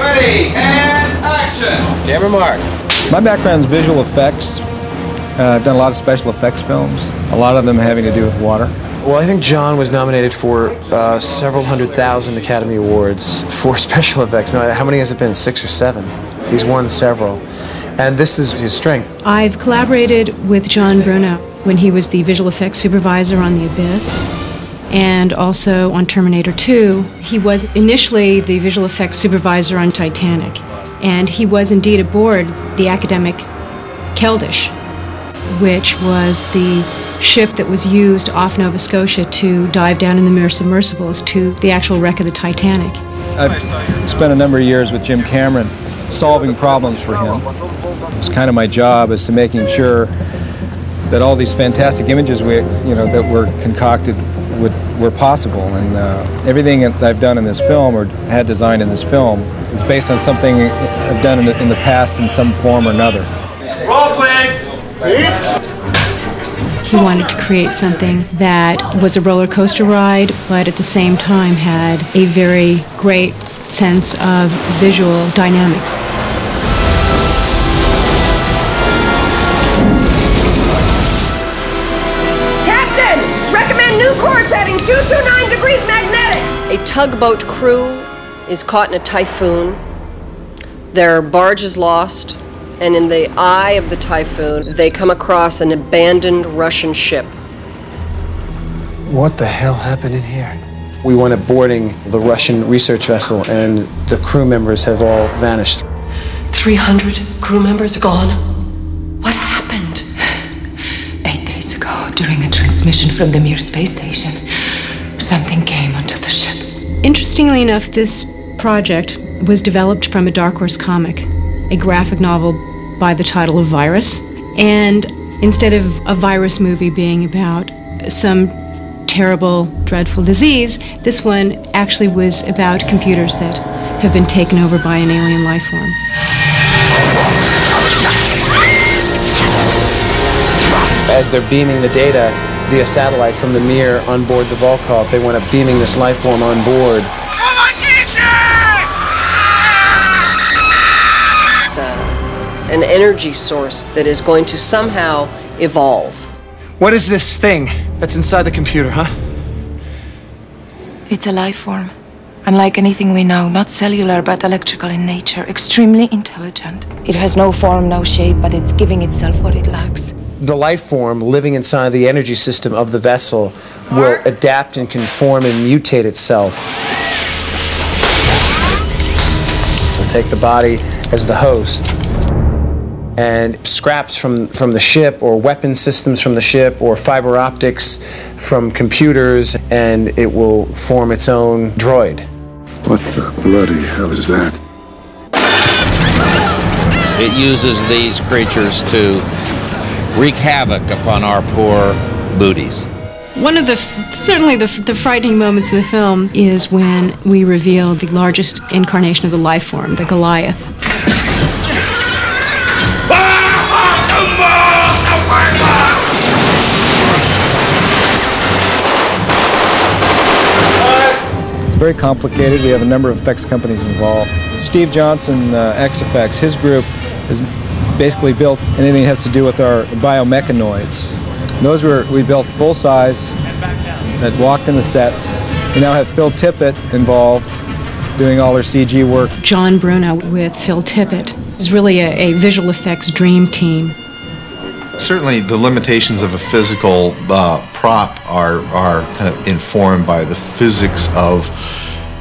Ready, and action! Camera mark. My background is visual effects. I've done a lot of special effects films, a lot of them having to do with water. Well, I think John was nominated for several 100,000 Academy Awards for special effects. Now, how many has it been? 6 or 7? He's won several. And this is his strength. I've collaborated with John Bruno when he was the visual effects supervisor on The Abyss and also on Terminator 2. He was initially the visual effects supervisor on Titanic, and he was indeed aboard the academic Keldysh, which was the ship that was used off Nova Scotia to dive down in the Mir submersibles to the actual wreck of the Titanic. I've spent a number of years with Jim Cameron solving problems for him. It's kind of my job is to making sure that all these fantastic images that were concocted were possible, and everything that I've done in this film or had designed in this film is based on something I've done in the past in some form or another. Roll, please! He wanted to create something that was a roller coaster ride, but at the same time had a very great sense of visual dynamics. Captain! Recommend new course heading 229 degrees magnetic! A tugboat crew is caught in a typhoon. Their barge is lost, and in the eye of the typhoon, they come across an abandoned Russian ship. What the hell happened in here? We went up boarding the Russian research vessel, and the crew members have all vanished. 300 crew members are gone. What happened? 8 days ago, during a transmission from the Mir space station, something came onto the ship. Interestingly enough, this project was developed from a Dark Horse comic, a graphic novel by the title of Virus. And instead of a virus movie being about some terrible, dreadful disease, this one actually was about computers that have been taken over by an alien life form. As they're beaming the data via satellite from the Mir on board the Volkov, they went up beaming this life form on board. It's an energy source that is going to somehow evolve. What is this thing that's inside the computer, huh? It's a life form. Unlike anything we know, not cellular but electrical in nature, extremely intelligent. It has no form, no shape, but it's giving itself what it lacks. The life form living inside the energy system of the vessel will adapt and conform and mutate itself. We'll take the body as the host, and scraps from the ship, or weapon systems from the ship, or fiber optics from computers, and it will form its own droid. What the bloody hell is that? It uses these creatures to wreak havoc upon our poor booties. One of certainly the frightening moments in the film is when we reveal the largest incarnation of the life form, the Goliath. Very complicated. We have a number of effects companies involved. Steve Johnson, X-Effects, his group has basically built anything that has to do with our biomechanoids. Those we built full size, that walked in the sets. We now have Phil Tippett involved, doing all our CG work. John Bruno with Phil Tippett is really a visual effects dream team. Certainly the limitations of a physical prop are kind of informed by the physics of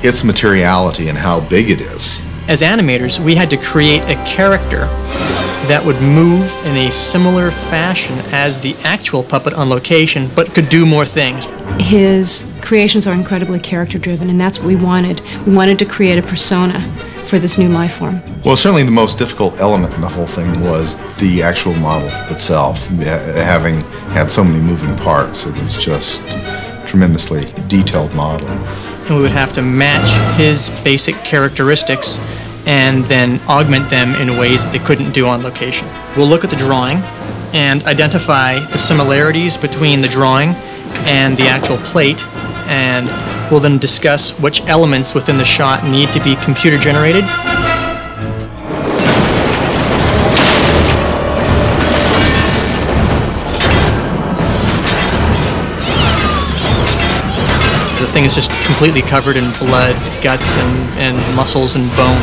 its materiality and how big it is. As animators, we had to create a character that would move in a similar fashion as the actual puppet on location, but could do more things. His creations are incredibly character-driven, and that's what we wanted. We wanted to create a persona for this new life form. Well, certainly the most difficult element in the whole thing was the actual model itself. Having had so many moving parts, it was just a tremendously detailed model. And we would have to match his basic characteristics and then augment them in ways that they couldn't do on location. We'll look at the drawing and identify the similarities between the drawing and the actual plate, and We'll then discuss which elements within the shot need to be computer generated. The thing is just completely covered in blood, guts, and muscles and bone.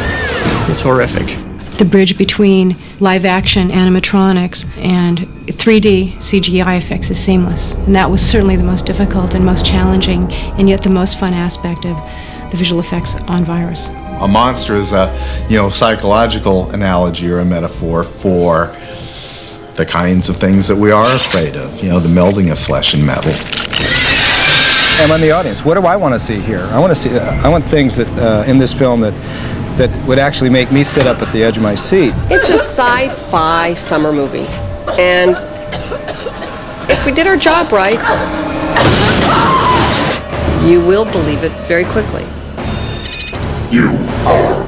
It's horrific. The bridge between live-action animatronics and 3D CGI effects is seamless, and that was certainly the most difficult and most challenging, and yet the most fun aspect of the visual effects on Virus. A monster is a, psychological analogy or a metaphor for the kinds of things that we are afraid of, the melding of flesh and metal. I'm on the audience. What do I want to see here? I want things that in this film that would actually make me sit up at the edge of my seat. It's a sci-fi summer movie, and if we did our job right, you will believe it very quickly. You are